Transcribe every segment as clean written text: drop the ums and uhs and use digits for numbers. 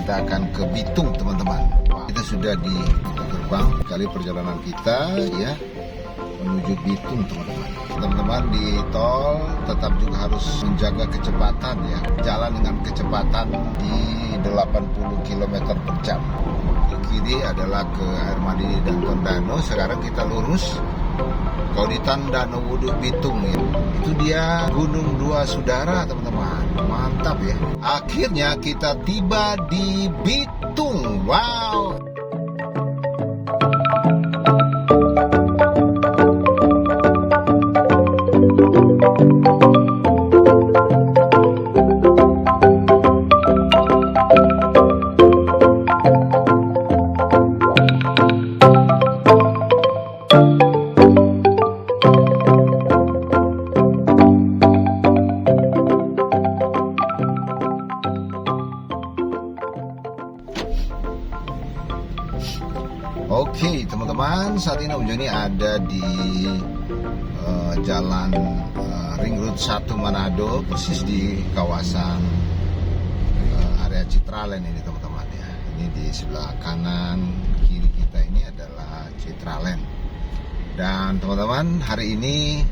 kita akan ke Bitung, teman-teman. Kita sudah di gerbang kali perjalanan kita ya menuju Bitung, teman-teman. Teman-teman, di tol tetap juga harus menjaga kecepatan ya. Jalan dengan kecepatan di 80 km per jam. Di kiri adalah ke Air Mandi dan Tondano. Sekarang kita lurus Kauditan Danau Wuduk Bitung ya. Itu dia Gunung Dua Saudara, teman-teman. Mantap ya. Akhirnya kita tiba di Bitung. Wow. Oke, teman-teman, saat ini Om Joni ada di jalan Ring Road 1 Manado, persis di kawasan area Citraland ini, teman-teman ya. Ini di sebelah kanan kiri kita ini adalah Citraland. Dan teman-teman, hari ini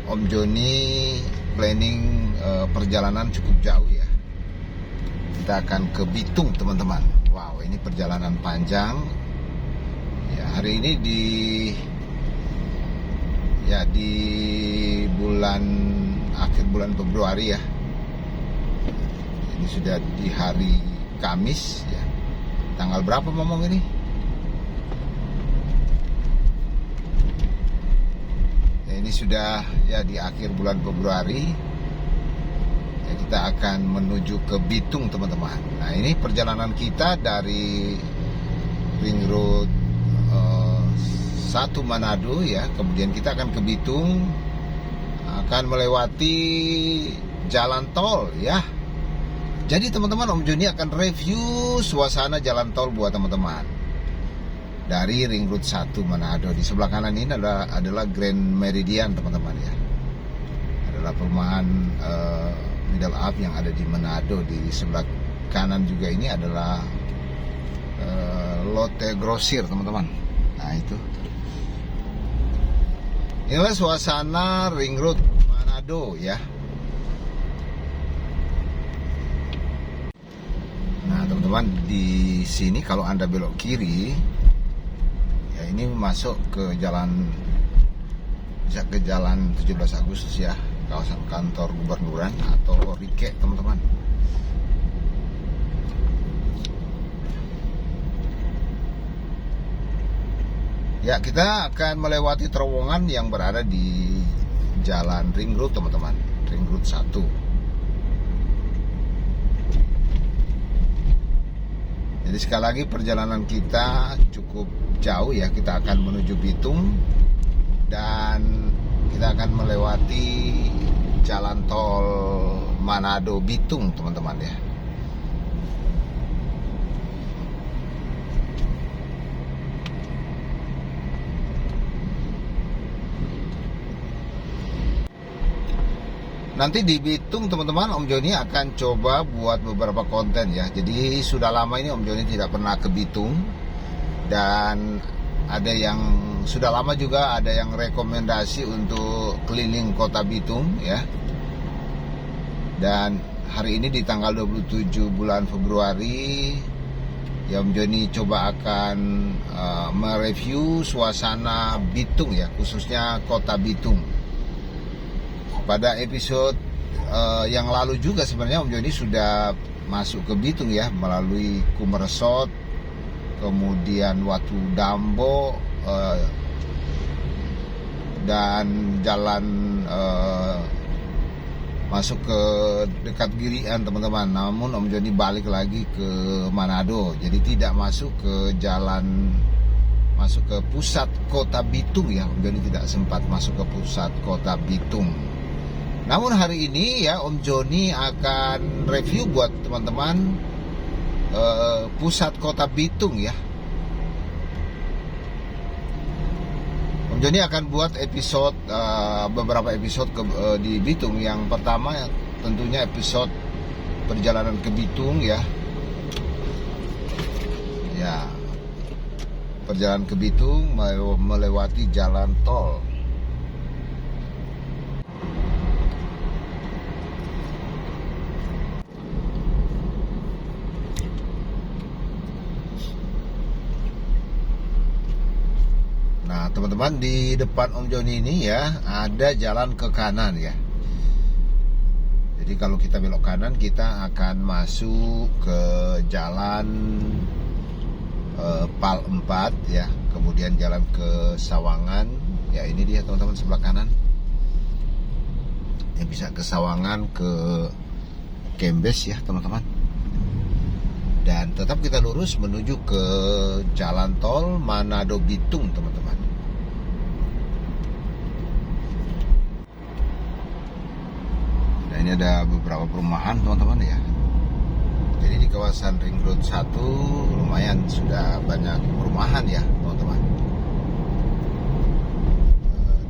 Om Joni planning perjalanan cukup jauh ya. Kita akan ke Bitung, teman-teman. Wow, ini perjalanan panjang. Ya, hari ini di akhir bulan Februari ya. Ini sudah di hari Kamis ya. Tanggal berapa ngomong ini? Ya, ini sudah ya di akhir bulan Februari. Ya, kita akan menuju ke Bitung, teman-teman. Nah, ini perjalanan kita dari Ring Road 1 Manado ya, kemudian kita akan ke Bitung, akan melewati jalan tol ya. Jadi teman-teman, Om Joni akan review suasana jalan tol buat teman-teman dari Ring Road 1 Manado. Di sebelah kanan ini adalah Grand Meridian, teman-teman ya. Adalah perumahan Middle Up yang ada di Manado. Di sebelah kanan juga ini adalah Lotte Grosir, teman-teman. Nah, itu inilah suasana Ring Road Manado ya. Nah, teman-teman, di sini kalau Anda belok kiri ya, ini masuk ke jalan 17 Agustus ya, kawasan kantor gubernuran atau Rike, teman-teman. Ya, kita akan melewati terowongan yang berada di jalan Ring Road, teman-teman. Ring Road 1. Jadi sekali lagi perjalanan kita cukup jauh ya. Kita akan menuju Bitung dan kita akan melewati jalan tol Manado Bitung, teman-teman ya. Nanti di Bitung, teman-teman, Om Joni akan coba buat beberapa konten ya. Jadi sudah lama ini Om Joni tidak pernah ke Bitung. Dan ada yang sudah lama juga ada yang rekomendasi untuk keliling kota Bitung ya. Dan hari ini di tanggal 27 bulan Februari ya, Om Joni coba akan mereview suasana Bitung ya, khususnya kota Bitung. Pada episode yang lalu juga sebenarnya Om Joni sudah masuk ke Bitung ya, melalui Kumersot, kemudian Watu Dambo, dan jalan masuk ke dekat Girian, teman-teman. Namun Om Joni balik lagi ke Manado, jadi tidak masuk ke pusat kota Bitung ya. Om Joni tidak sempat masuk ke pusat kota Bitung. Namun hari ini ya, Om Joni akan review buat teman-teman pusat kota Bitung ya. Om Joni akan buat episode beberapa episode di Bitung. Yang pertama tentunya episode perjalanan ke Bitung ya. perjalanan ke Bitung melewati jalan tol. Nah teman-teman, di depan Om Joni ini ya ada jalan ke kanan ya. Jadi kalau kita belok kanan kita akan masuk ke jalan Pal 4 ya. Kemudian jalan ke Sawangan. Ya ini dia teman-teman sebelah kanan. Ya bisa ke Sawangan, ke Kembes ya teman-teman. Dan tetap kita lurus menuju ke jalan tol Manado Bitung teman-teman. Nah ini ada beberapa perumahan teman-teman ya. Jadi di kawasan Ring Road 1 lumayan sudah banyak perumahan ya teman-teman.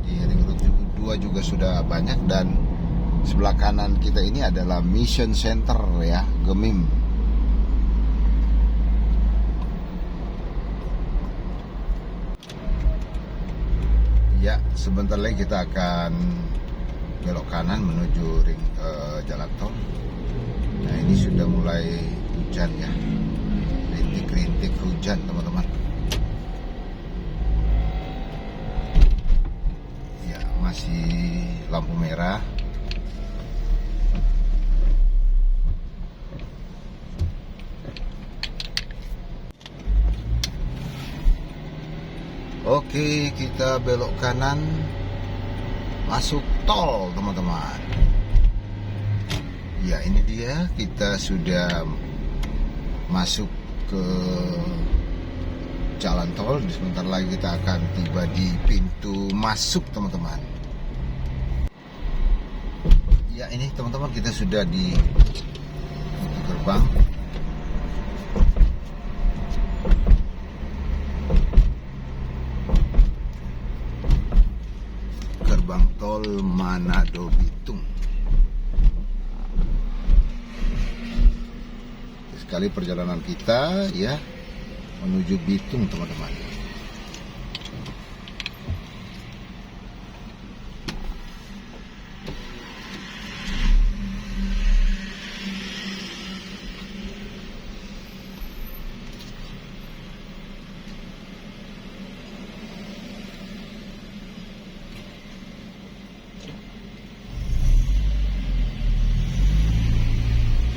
Di Ring Road 2 juga sudah banyak, dan sebelah kanan kita ini adalah Mission Center ya, Gemim. Ya, sebentar lagi kita akan belok kanan menuju jalan tol. Nah ini sudah mulai hujan ya, rintik-rintik hujan teman-teman. Ya masih lampu merah. Oke, kita belok kanan masuk tol teman-teman. Ya ini dia, kita sudah masuk ke jalan tol. Sebentar lagi kita akan tiba di pintu masuk teman-teman. Ya ini teman-teman, kita sudah di pintu gerbang. Gerbang tol Manado Bitung. Sekali perjalanan kita ya menuju Bitung teman-teman.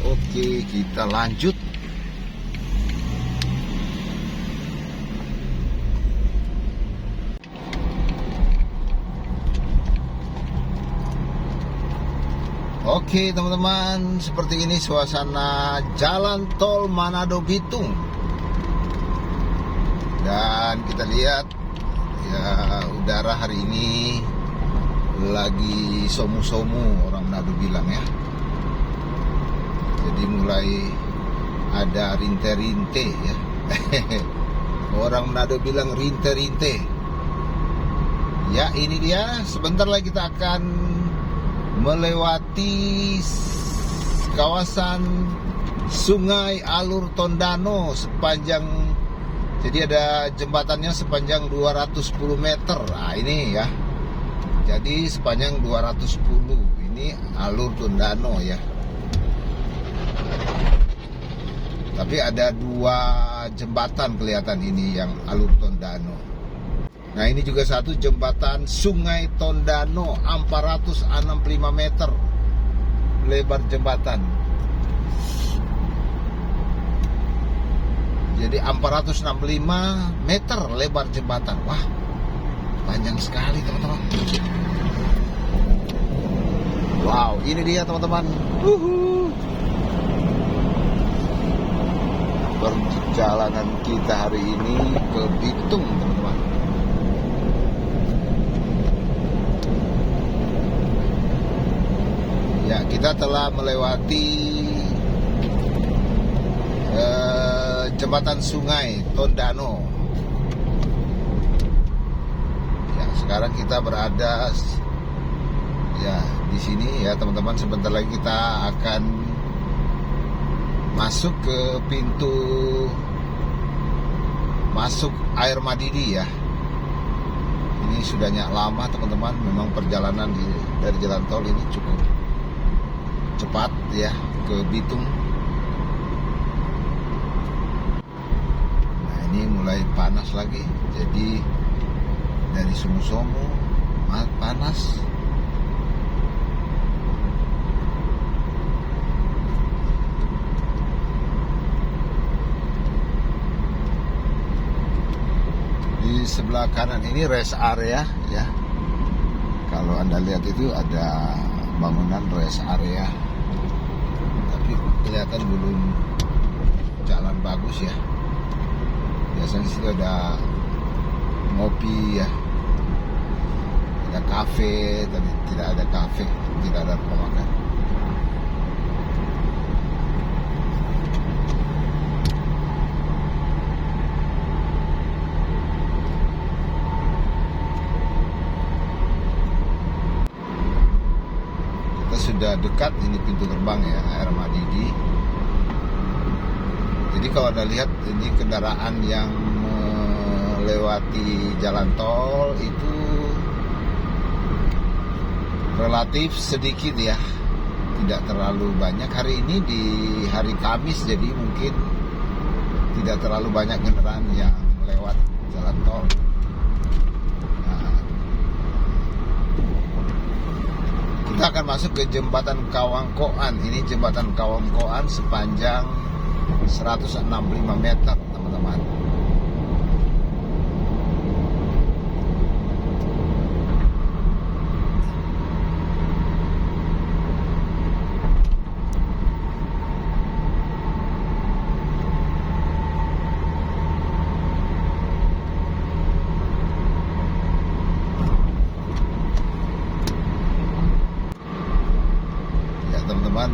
Oke, kita lanjut. Oke teman-teman, seperti ini suasana jalan tol Manado Bitung. Dan kita lihat ya, udara hari ini lagi somu-somu, orang Manado bilang ya. Jadi mulai ada rinte-rinte ya. Orang Manado bilang rinte-rinte. Ya ini dia, sebentar lagi kita akan melewati kawasan Sungai Alur Tondano sepanjang, jadi ada jembatannya sepanjang 210 meter. Nah ini ya, jadi sepanjang 210 ini Alur Tondano ya. Tapi ada dua jembatan kelihatan ini yang Alur Tondano. Nah ini juga satu jembatan Sungai Tondano, 465 meter lebar jembatan. Jadi 465 meter lebar jembatan. Wah, panjang sekali teman-teman. Wow, ini dia teman-teman. Perjalanan kita hari ini ke Bitung teman-teman. Ya, kita telah melewati jembatan Sungai Tondano. Ya, sekarang kita berada ya di sini ya teman-teman. Sebentar lagi kita akan masuk ke pintu masuk Air Madidi ya. Ini sudahnya lama teman-teman. Memang perjalanan dari jalan tol ini cukup cepat ya ke Bitung. Nah ini mulai panas lagi. Jadi dari Sumu-Somu panas. Di sebelah kanan ini rest area ya. Kalau Anda lihat itu ada bangunan rest area, tapi kelihatan belum jalan bagus ya. Biasanya situ ada ngopi ya, ada kafe, tapi tidak ada kafe, tidak ada pemakan. Sudah dekat ini pintu gerbang ya Air Madidi. Jadi kalau Anda lihat ini kendaraan yang melewati jalan tol itu relatif sedikit ya, tidak terlalu banyak. Hari ini di hari Kamis, jadi mungkin tidak terlalu banyak kendaraan yang lewat jalan tol. Kita akan masuk ke jembatan Kawangkoan. Ini jembatan Kawangkoan sepanjang 165 meter, teman-teman.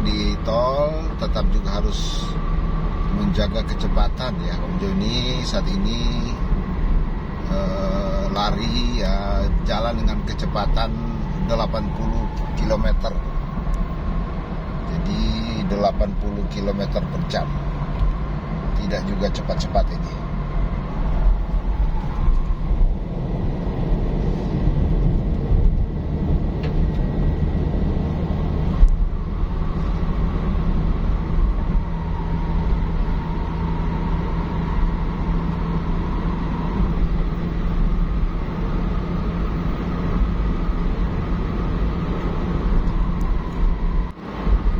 Di tol tetap juga harus menjaga kecepatan ya. Om Joni saat ini lari ya, jalan dengan kecepatan 80 km. Jadi 80 km per jam. Tidak juga cepat-cepat ini.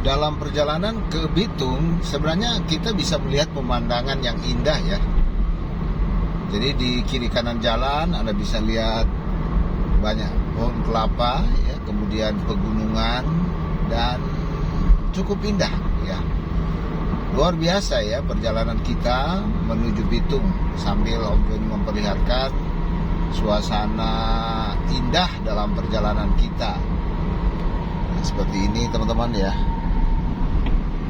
Dalam perjalanan ke Bitung sebenarnya kita bisa melihat pemandangan yang indah ya. Jadi di kiri kanan jalan Anda bisa lihat banyak pohon kelapa ya, kemudian pegunungan dan cukup indah ya. Luar biasa ya perjalanan kita menuju Bitung sambil Om Joni memperlihatkan suasana indah dalam perjalanan kita. Nah, seperti ini teman-teman ya.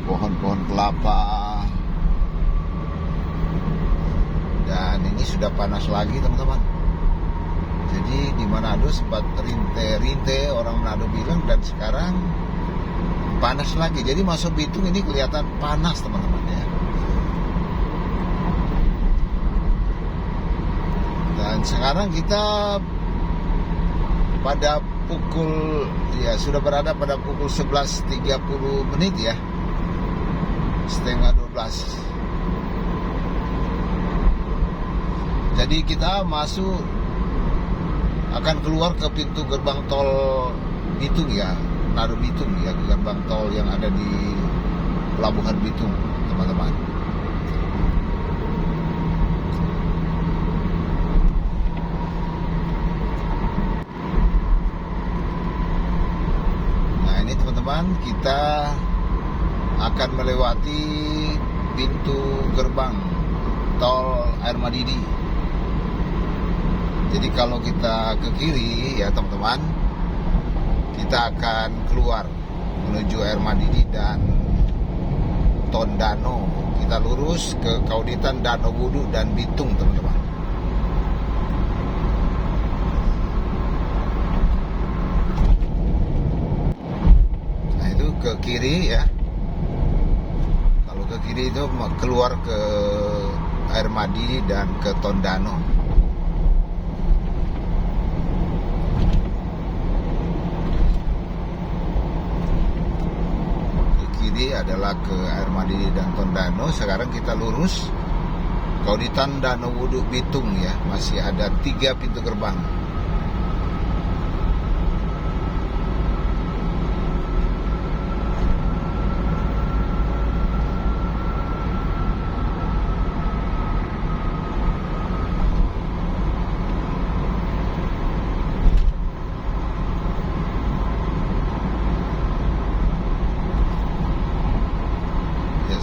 Pohon-pohon kelapa, dan ini sudah panas lagi teman-teman. Jadi di Manado sempat rinte-rinte orang Manado bilang, dan sekarang panas lagi. Jadi masuk Bitung ini kelihatan panas teman-teman ya. Dan sekarang kita pada pukul ya sudah berada pada pukul 11.30 menit ya. Setengah 12. Jadi kita masuk akan keluar ke pintu gerbang tol Bitung ya, Manado Bitung ya, gerbang tol yang ada di Pelabuhan Bitung, teman-teman. Nah ini teman-teman, kita akan melewati pintu gerbang tol Air Madidi. Jadi kalau kita ke kiri ya teman-teman, kita akan keluar menuju Air Madidi dan Tondano. Kita lurus ke Kauditan, Danau Wudu dan Bitung teman-teman. Nah itu ke kiri ya. Ke kiri itu keluar ke Air Madi dan ke Tondano. Ke kiri adalah ke Air Madi dan Tondano. Sekarang kita lurus Kauditan, Danau Wuduk, Bitung ya. Masih ada 3 pintu gerbang.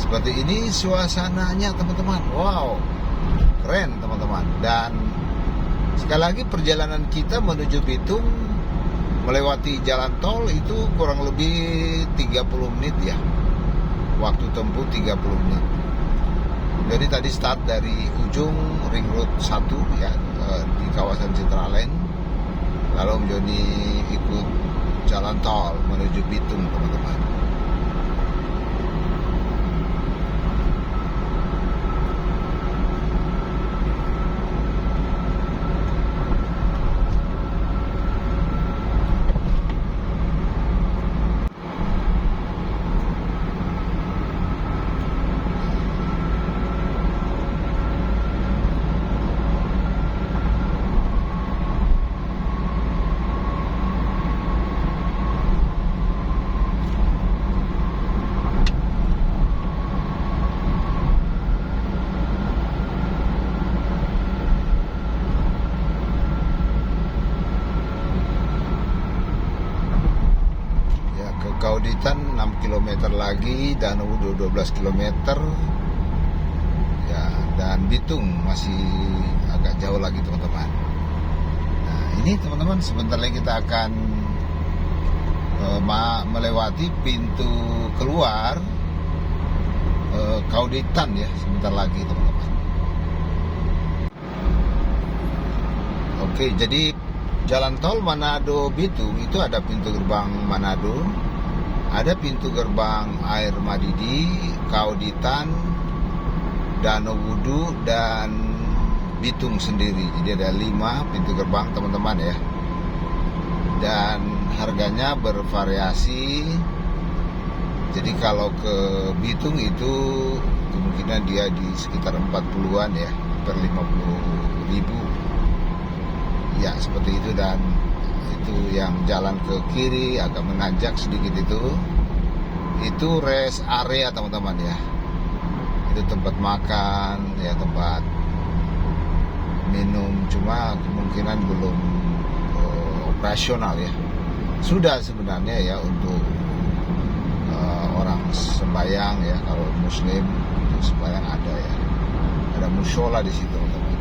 Seperti ini suasananya teman-teman. Wow, keren teman-teman. Dan sekali lagi perjalanan kita menuju Bitung melewati jalan tol itu kurang lebih 30 menit ya. Waktu tempuh 30 menit. Jadi tadi start dari ujung Ring Road 1 ya, di kawasan Citraland. Lalu menjadi ikut jalan tol menuju Bitung teman-teman. Kauditan 6 km lagi, Danau Wuduk 12 km ya, dan Bitung masih agak jauh lagi teman-teman. Nah ini teman-teman, sebentar lagi kita akan melewati pintu keluar Kauditan ya, sebentar lagi teman-teman. Oke, jadi jalan tol Manado Bitung itu ada pintu gerbang Manado, ada pintu gerbang Air Madidi, Kauditan, Danau Wuduk, dan Bitung sendiri. Jadi ada 5 pintu gerbang teman-teman ya. Dan harganya bervariasi. Jadi kalau ke Bitung itu kemungkinan dia di sekitar 40-an ya, per 50.000. Ya seperti itu. Dan itu yang jalan ke kiri agak menanjak sedikit itu rest area teman-teman ya. Itu tempat makan ya, tempat minum, cuma kemungkinan belum operasional ya. Sudah sebenarnya ya untuk orang sembahyang ya, kalau muslim untuk sembahyang ada ya, ada mushola di situ teman-teman.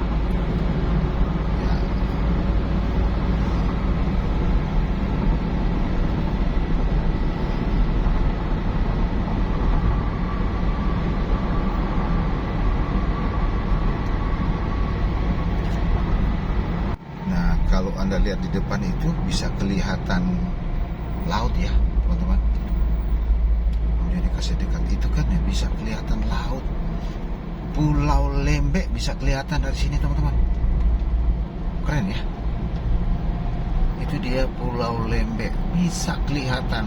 Kalau Anda lihat di depan itu bisa kelihatan laut ya teman-teman. Jadi kasih dekat itu kan ya, bisa kelihatan laut. Pulau Lembeh bisa kelihatan dari sini teman-teman. Keren ya. Itu dia Pulau Lembeh, bisa kelihatan.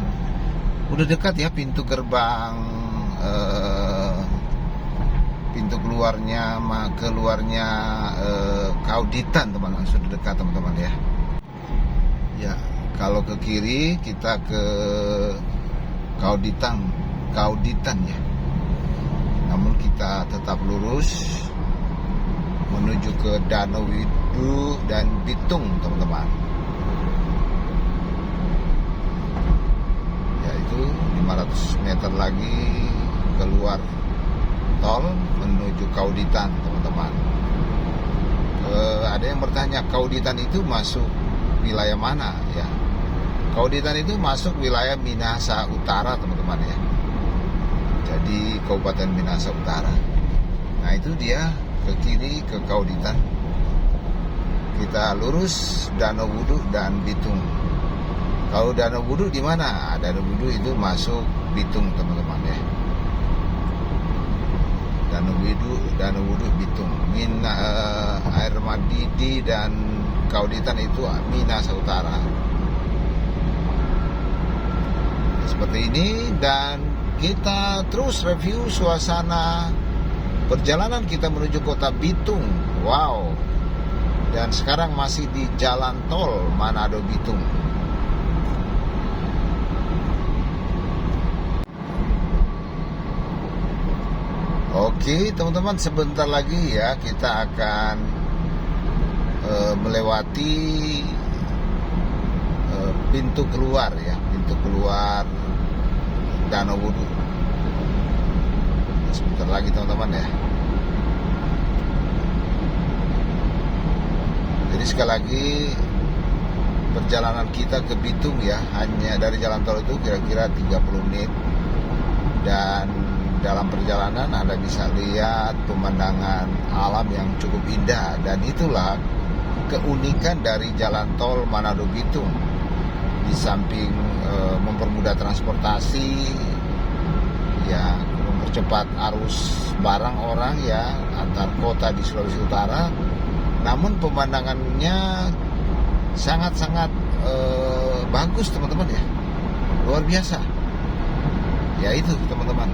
Udah dekat ya pintu gerbang pintu keluarnya Kauditan teman-teman, sudah dekat teman-teman ya. Ya, kalau ke kiri kita ke Kauditan ya. Namun kita tetap lurus menuju ke Danau Wuduk dan Bitung teman-teman. Yaitu 500 meter lagi keluar tol menuju Kauditan teman-teman. Ada yang bertanya, Kauditan itu masuk wilayah mana ya? Kauditan itu masuk wilayah Minahasa Utara teman-teman ya. Jadi Kabupaten Minahasa Utara. Nah itu dia ke kiri ke Kauditan. Kita lurus Danau Wuduk dan Bitung. Kalau Danau Wuduk di mana? Danau Wuduk itu masuk Bitung teman-teman ya. Danau Wudu Bitung, Air Madidi dan Kauditan itu Minahasa Utara. Seperti ini, dan kita terus review suasana perjalanan kita menuju kota Bitung. Wow. Dan sekarang masih di jalan tol Manado Bitung. Oke teman-teman, sebentar lagi ya kita akan melewati pintu keluar Danau Wudu. Sebentar lagi teman-teman ya. Jadi sekali lagi perjalanan kita ke Bitung ya, hanya dari jalan tol itu kira-kira 30 menit. Dan dalam perjalanan Anda bisa lihat pemandangan alam yang cukup indah, dan itulah keunikan dari jalan tol Manado Bitung. Di samping mempermudah transportasi ya, mempercepat arus barang orang ya antar kota di Sulawesi Utara, namun pemandangannya sangat-sangat bagus teman-teman ya, luar biasa ya. Itu teman-teman,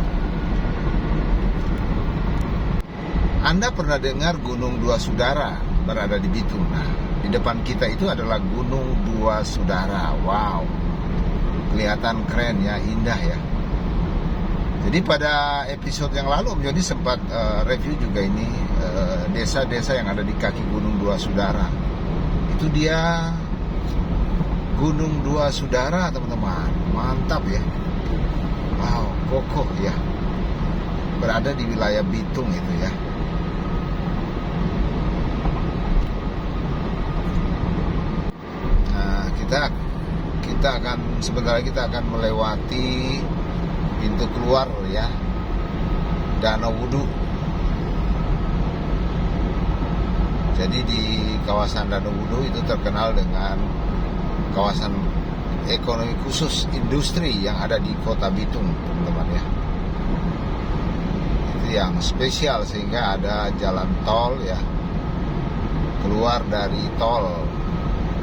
Anda pernah dengar Gunung Dua Sudara berada di Bitung? Nah, di depan kita itu adalah Gunung Dua Sudara. Wow, kelihatan keren ya, indah ya. Jadi pada episode yang lalu Om Joni sempat review juga ini desa-desa yang ada di kaki Gunung Dua Sudara. Itu dia Gunung Dua Sudara teman-teman, mantap ya. Wow, kokoh ya, berada di wilayah Bitung itu ya. Kita akan sebentar lagi kita akan melewati pintu keluar ya, Danau Wudu. Jadi di kawasan Danau Wudu itu terkenal dengan kawasan ekonomi khusus industri yang ada di kota Bitung teman-teman ya. Itu yang spesial, sehingga ada jalan tol ya keluar dari tol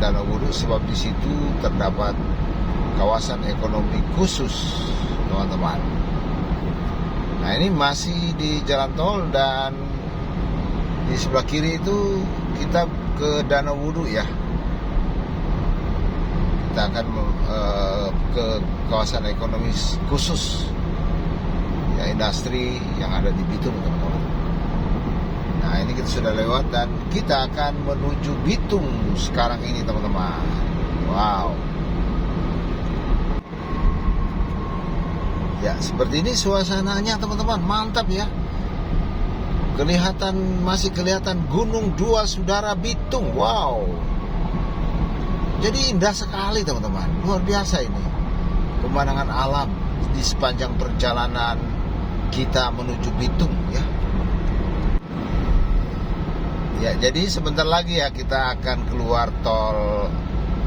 Danau Wudu, sebab di situ terdapat kawasan ekonomi khusus teman-teman. Nah ini masih di jalan tol, dan di sebelah kiri itu kita ke Danau Wudu ya. Kita akan ke kawasan ekonomi khusus ya, industri yang ada di Bitung teman-teman. Nah ini kita sudah lewat dan kita akan menuju Bitung sekarang ini teman-teman. Wow. Ya seperti ini suasananya teman-teman, mantap ya. Masih kelihatan Gunung Dua Sudara Bitung. Wow. Jadi indah sekali teman-teman, luar biasa ini pemandangan alam di sepanjang perjalanan kita menuju Bitung ya. Ya, jadi sebentar lagi ya kita akan keluar tol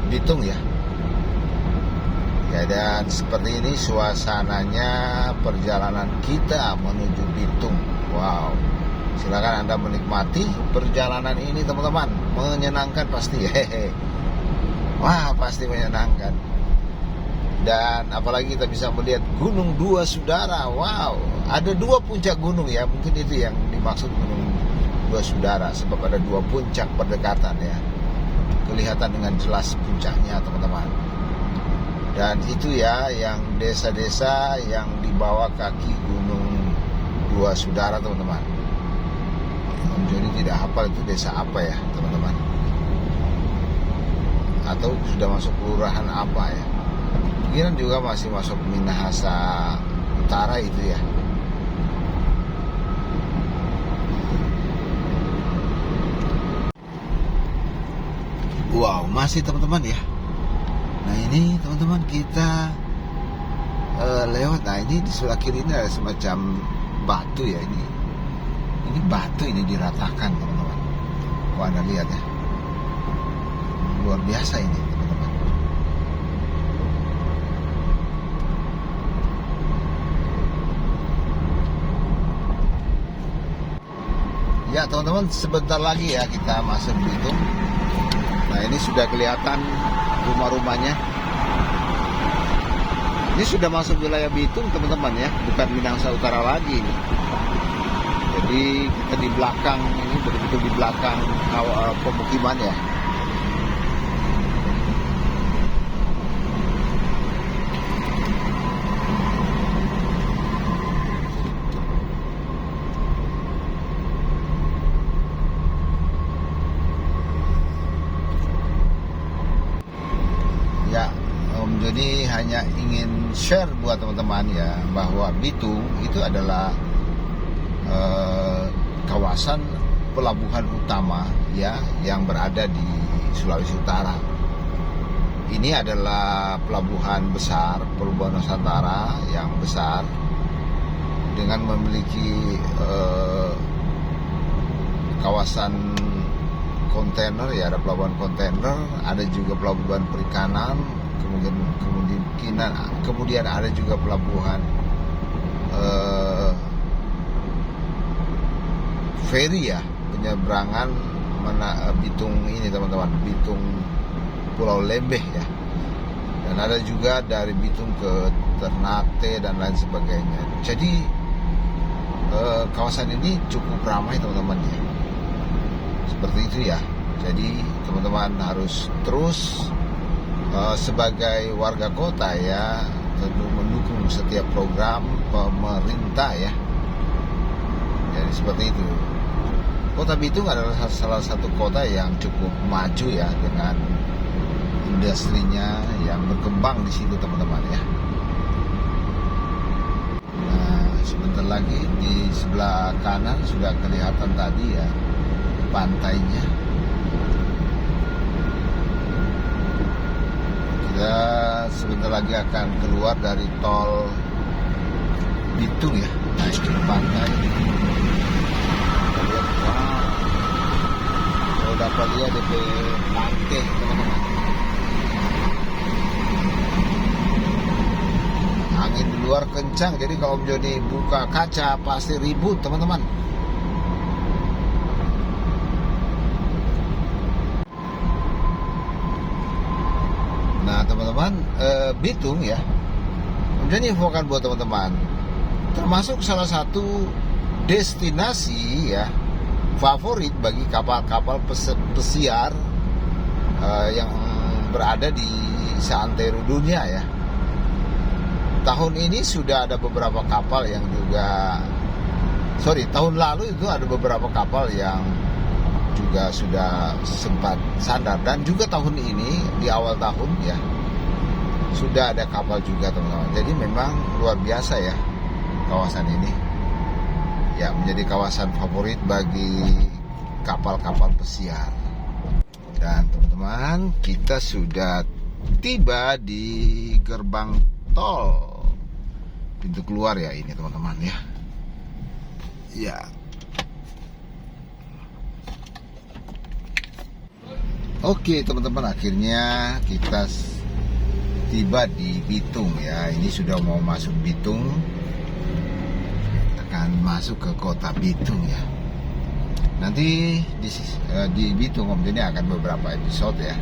Bitung ya. Ya, dan seperti ini suasananya perjalanan kita menuju Bitung. Wow. Silakan Anda menikmati perjalanan ini teman-teman. Menyenangkan pasti. Hehe. Wah, pasti menyenangkan. Dan apalagi kita bisa melihat Gunung Dua Sudara. Wow, ada dua puncak gunung ya. Mungkin itu yang dimaksud Gunung Dua Sudara, sebab ada dua puncak berdekatan ya. Kelihatan dengan jelas puncaknya teman-teman. Dan itu ya yang desa-desa yang di bawah kaki Gunung Dua Sudara teman-teman. Om Joni tidak hafal itu desa apa ya teman-teman, atau sudah masuk kelurahan apa ya. Mungkin juga masih masuk Minahasa Utara itu ya. Wow, masih teman-teman ya. Nah ini teman-teman kita lewat. Nah ini di sebelah kiri ini ada semacam batu ya ini. Ini batu ini diratakan teman-teman. Wah, Anda lihat ya. Luar biasa ini teman-teman. Ya teman-teman, sebentar lagi ya kita masuk Bitung. Nah ini sudah kelihatan rumah-rumahnya. Ini sudah masuk wilayah Bitung teman-teman ya, bukan Minahasa Utara lagi nih. Jadi kita di belakang ini, betul-betul di belakang pemukiman ya. Ya, Om Joni hanya ingin share buat teman-teman ya, bahwa Bitung itu adalah kawasan pelabuhan utama ya yang berada di Sulawesi Utara. Ini adalah pelabuhan besar, pelabuhan Nusantara yang besar dengan memiliki kawasan kontainer ya, ada pelabuhan kontainer, ada juga pelabuhan perikanan, kemudian ada juga pelabuhan ferry ya, penyeberangan Bitung ini teman-teman, Bitung Pulau Lembeh ya, dan ada juga dari Bitung ke Ternate dan lain sebagainya. Jadi kawasan ini cukup ramai teman-teman ya, seperti itu ya. Jadi teman-teman harus terus sebagai warga kota ya, tentu mendukung setiap program pemerintah ya. Jadi seperti itu. Kota Bitung adalah salah satu kota yang cukup maju ya, dengan industrinya yang berkembang di situ teman-teman ya. Nah, sebentar lagi di sebelah kanan sudah kelihatan tadi ya pantainya. Kita sebentar lagi akan keluar dari tol Bitung ya, naik ke pantai. Kita lihat, wah, kalau dapat lihat DP pantai teman-teman. Angin di luar kencang, jadi kalau Om Joni buka kaca pasti ribut teman-teman. Nah teman-teman, Bitung ya, Om Joni infokan buat teman-teman, termasuk salah satu destinasi ya favorit bagi kapal-kapal pesiar yang berada di seantero dunia ya. Tahun ini sudah ada beberapa kapal yang juga, tahun lalu itu ada beberapa kapal yang juga sudah sempat sandar, dan juga tahun ini di awal tahun ya sudah ada kapal juga teman-teman. Jadi memang luar biasa ya kawasan ini ya, menjadi kawasan favorit bagi kapal-kapal pesiar. Dan teman-teman, kita sudah tiba di gerbang tol, pintu keluar ya ini teman-teman ya. Ya. Oke teman-teman, akhirnya kita tiba di Bitung ya. Ini sudah mau masuk Bitung, akan masuk ke kota Bitung ya. Nanti di Bitung Om Joni akan beberapa episode ya.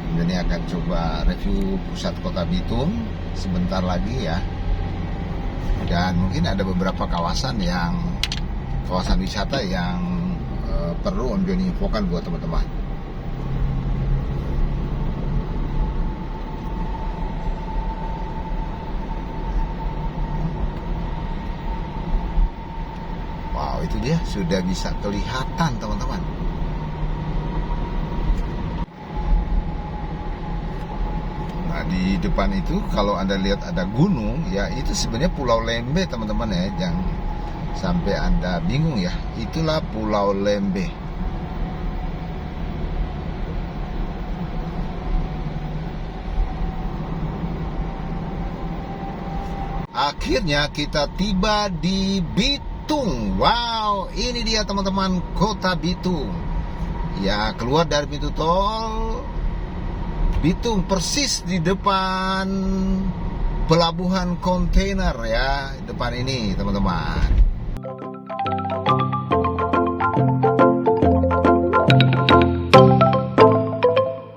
Om Joni akan coba review pusat kota Bitung sebentar lagi ya. Dan mungkin ada beberapa kawasan wisata yang perlu Om Joni infokan buat teman-teman. Itu dia sudah bisa kelihatan teman-teman. Nah di depan itu kalau Anda lihat ada gunung ya, itu sebenarnya Pulau Lembeh teman-teman ya, yang sampai Anda bingung ya, itulah Pulau Lembeh. Akhirnya kita tiba di Bitung. Wow, ini dia teman-teman kota Bitung. Ya, keluar dari pintu tol Bitung, persis di depan pelabuhan kontainer ya, depan ini teman-teman.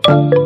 Thank